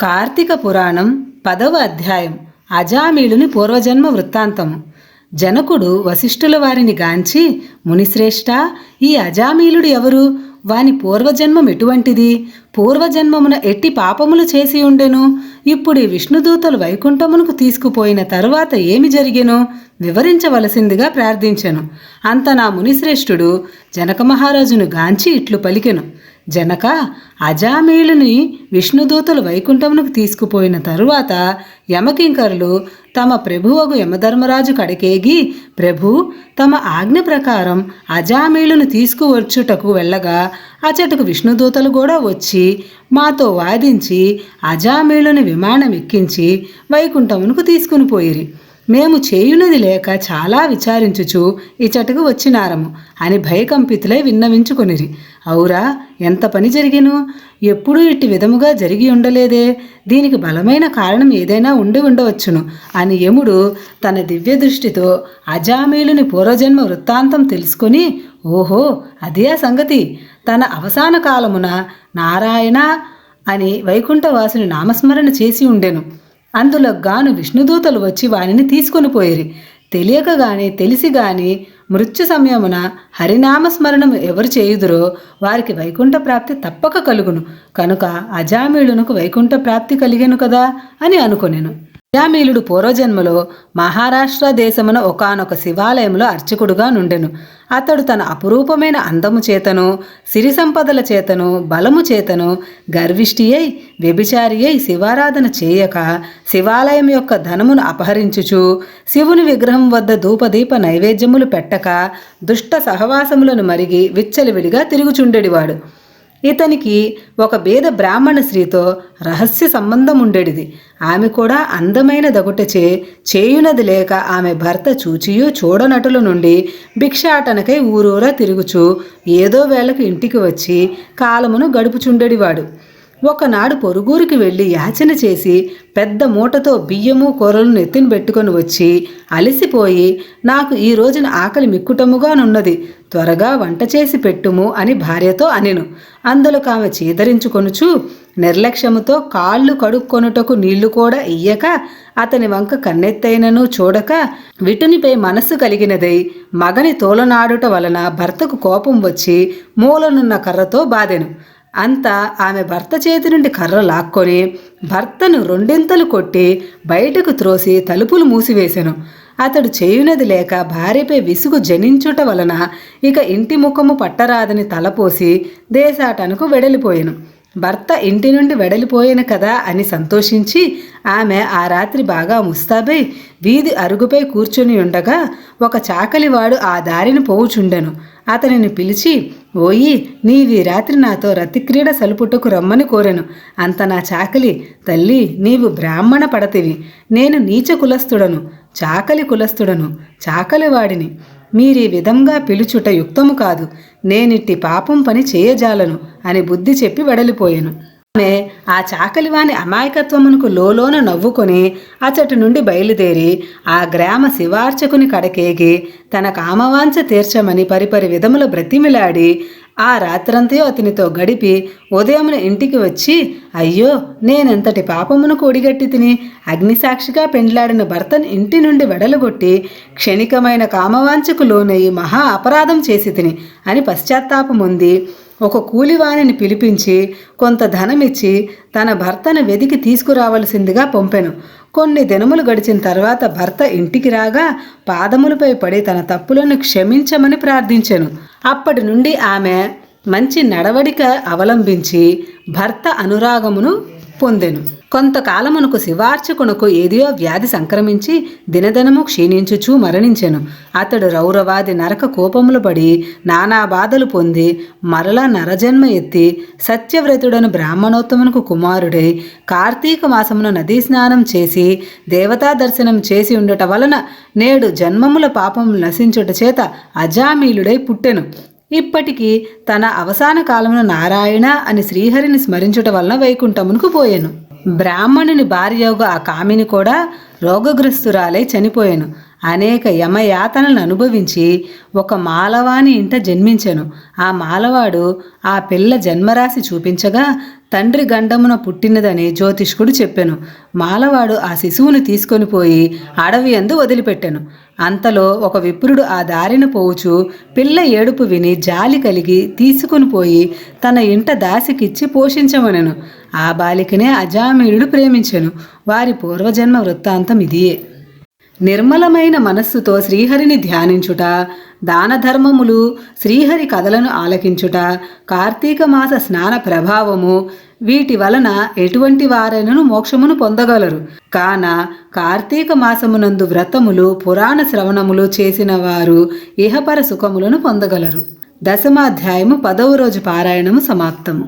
కార్తీక పురాణం 10వ అధ్యాయం అజామీలుని పూర్వజన్మ వృత్తాంతము. జనకుడు వశిష్ఠుల వారిని గాంచి, మునిశ్రేష్ఠ, ఈ అజామీలుడు ఎవరు? వాని పూర్వజన్మం ఎటువంటిది? పూర్వజన్మమున ఎట్టి పాపములు చేసి ఉండెను? ఇప్పుడు ఈ విష్ణుదూతలు వైకుంఠమునకు తీసుకుపోయిన తరువాత ఏమి జరిగెను వివరించవలసిందిగా ప్రార్థించెను. అంత నా మునిశ్రేష్ఠుడు జనక మహారాజును గాంచి ఇట్లు పలికెను. జనక, అజామీలుని విష్ణుదూతలు వైకుంఠమునకు తీసుకుపోయిన తరువాత యమకింకరులు తమ ప్రభువగు యమధర్మరాజు కడకేగి, ప్రభు, తమ ఆజ్ఞ ప్రకారం అజామీలును తీసుకువచ్చుటకు వెళ్ళగా అచటకు విష్ణుదూతలు కూడా వచ్చి మాతో వాదించి అజామీలుని విమానం ఎక్కించి వైకుంఠమునకు తీసుకుని పోయిరి. మేము చేయునది లేక చాలా విచారించుచు ఇచటకు వచ్చినారము అని భయకంపితులై విన్నవించుకొనిరి. ఔరా, ఎంత పని జరిగెను! ఎప్పుడూ ఇట్టి విధముగా జరిగి ఉండలేదే. దీనికి బలమైన కారణం ఏదైనా ఉండి ఉండవచ్చును అని యముడు తన దివ్య దృష్టితో అజామీలుని పూర్వజన్మ వృత్తాంతం తెలుసుకొని, ఓహో, అదే ఆ సంగతి. తన అవసాన కాలమున నారాయణ అని వైకుంఠవాసుని నామస్మరణ చేసి ఉండెను. అందులో గాను విష్ణుదూతలు వచ్చి వానిని తీసుకొని పోయిరి. తెలియక గాని తెలిసి గాని మృత్యు సమయమున హరినామస్మరణము ఎవరు చేయుదురో వారికి వైకుంఠ ప్రాప్తి తప్పక కలుగును. కనుక అజామీలునకు వైకుంఠ ప్రాప్తి కలిగెను కదా అని అనుకొనెను. అజామీలుడు పూర్వజన్మలో మహారాష్ట్ర దేశమున ఒకానొక శివాలయంలో అర్చకుడుగా నుండెను. అతడు తన అపురూపమైన అందము చేతను, సిరి సంపదల చేతను, బలము చేతను గర్విష్ఠి అయి వ్యభిచారి అయి శివారాధన చేయక శివాలయం యొక్క ధనమును అపహరించుచు శివుని విగ్రహం వద్ద ధూపదీప నైవేద్యములు పెట్టక దుష్ట సహవాసములను మరిగి విచ్చలివిడిగా తిరుగుచుండెడివాడు. ఇతనికి ఒక బేద బ్రాహ్మణ స్త్రీతో రహస్య సంబంధం ఉండేడిది. ఆమె కూడా అందమైన దగుటచే చేయునది లేక ఆమె భర్త చూచియూ చూడనటుల నుండి భిక్షాటనకై ఊరూరా తిరుగుచూ ఏదో వేళకు ఇంటికి వచ్చి కాలమును గడుపుచుండెడివాడు. ఒకనాడు పొరుగురికి వెళ్ళి యాచన చేసి పెద్ద మూటతో బియ్యము కూరలను నెత్తిన పెట్టుకొని వచ్చి అలసిపోయి, నాకు ఈ రోజున ఆకలి మిక్కుటముగానున్నది, త్వరగా వంట చేసి పెట్టుము అని భార్యతో అనెను. అందులోకి ఆమె చీదరించుకొనుచు నిర్లక్ష్యముతో కాళ్ళు కడుక్కొనుటకు నీళ్లు కూడా ఇయ్యక అతని వంక కన్నెత్తైనను చూడక విటునిపై మనస్సు కలిగినదై మగని తోలనాడుట వలన భర్తకు కోపం వచ్చి మూలనున్న కర్రతో బాదెను. అంతా ఆమె భర్త చేతి నుండి కర్ర లాక్కొని భర్తను రెండింతలు కొట్టి బయటకు త్రోసి తలుపులు మూసివేశెను. అతడు చేయునది లేక భార్యపై విసుగు జనించుట వలన ఇక ఇంటి ముఖము పట్టరాదని తలపోసి దేశాటనకు వెడలిపోయెను. భర్త ఇంటి నుండి వెడలిపోయాను కదా అని సంతోషించి ఆమె ఆ రాత్రి బాగా ముస్తాబై వీధి అరుగుపై కూర్చొని ఉండగా ఒక చాకలివాడు ఆ దారిని పోవుచుండెను. అతనిని పిలిచి, ఓయి, నీవి రాత్రి నాతో రతిక్రీడ సలుపుటకు రమ్మని కోరెను. అంత నా చాకలి, తల్లి, నీవు బ్రాహ్మణ పడతివి, నేను నీచ కులస్థుడను, చాకలి కులస్థుడను, చాకలివాడిని. మీరీ విధంగా పిలుచుట యుక్తము కాదు. నేనిట్టి పాపం పని చేయజాలను అని బుద్ధి చెప్పి వెడలిపోయాను. ఆమె ఆ చాకలివాని అమాయకత్వమునకు లోలోన నవ్వుకొని అచటి నుండి బయలుదేరి ఆ గ్రామ శివార్చకుని కడకేగి తన కామవాంఛ తీర్చమని పరిపరి విధముల బ్రతిమిలాడి ఆ రాత్రంతయో అతనితో గడిపి ఉదయమున ఇంటికి వచ్చి, అయ్యో, నేనెంతటి పాపమునకు ఒడిగట్టి తిని అగ్నిసాక్షిగా పెండ్లాడిన భర్తను ఇంటి నుండి వెడలగొట్టి క్షణికమైన కామవాంఛకు లోనయ్యి మహా అపరాధం చేసి తిని అని పశ్చాత్తాపముంది ఒక కూలివాణిని పిలిపించి కొంత ధనమిచ్చి తన భర్తను వెదికి తీసుకురావలసిందిగా పంపెను. కొన్ని దినములు గడిచిన తర్వాత భర్త ఇంటికి రాగా పాదములపై పడి తన తప్పులను క్షమించమని ప్రార్థించెను. అప్పటి నుండి ఆమె మంచి నడవడిక అవలంబించి భర్త అనురాగమును పొందెను. కొంతకాలమునకు శివార్చకునకు ఏదియో వ్యాధి సంక్రమించి దినదినము క్షీణించుచూ మరణించెను. అతడు రౌరవాది నరక కోపములు పడి నానా బాధలు పొంది మరలా నరజన్మ ఎత్తి సత్యవ్రతుడను బ్రాహ్మణోత్తమునకు కుమారుడై కార్తీక మాసమున నదీ స్నానం చేసి దేవతా దర్శనం చేసి ఉండట వలన నేడు జన్మముల పాపములు నశించుట చేత అజామీలుడై పుట్టెను. ఇప్పటికీ తన అవసాన కాలమున నారాయణ అని శ్రీహరిని స్మరించుట వలన వైకుంఠమునకు పోయెను. బ్రాహ్మణుని భార్యగా ఆ కామిని కూడా రోగగ్రస్తురాలై చనిపోయాను. అనేక యమయాతనలను అనుభవించి ఒక మాలవాని ఇంట జన్మించెను. ఆ మాలవాడు ఆ పిల్ల జన్మరాశి చూపించగా తండ్రి గండమున పుట్టినదని జ్యోతిష్కుడు చెప్పెను. మాలవాడు ఆ శిశువును తీసుకొని పోయి అడవి యందు వదిలిపెట్టెను. అంతలో ఒక విప్రుడు ఆ దారిన పోవుచు పిల్ల ఏడుపు విని జాలి కలిగి తీసుకుని పోయి తన ఇంట దాసికిచ్చి పోషించమనెను. ఆ బాలికనే అజామీళుడు ప్రేమించెను. వారి పూర్వజన్మ వృత్తాంతం ఇదియే. నిర్మలమైన మనస్సుతో శ్రీహరిని ధ్యానించుట, దాన ధర్మములు, శ్రీహరి కథలను ఆలకించుట, కార్తీక మాస స్నాన ప్రభావము, వీటి వలన ఎటువంటి వారైనను మోక్షమును పొందగలరు. కాన కార్తీక మాసమునందు వ్రతములు, పురాణ శ్రవణములు చేసిన వారు ఇహపర సుఖములను పొందగలరు. 10వ అధ్యాయము 10వ రోజు పారాయణము సమాప్తము.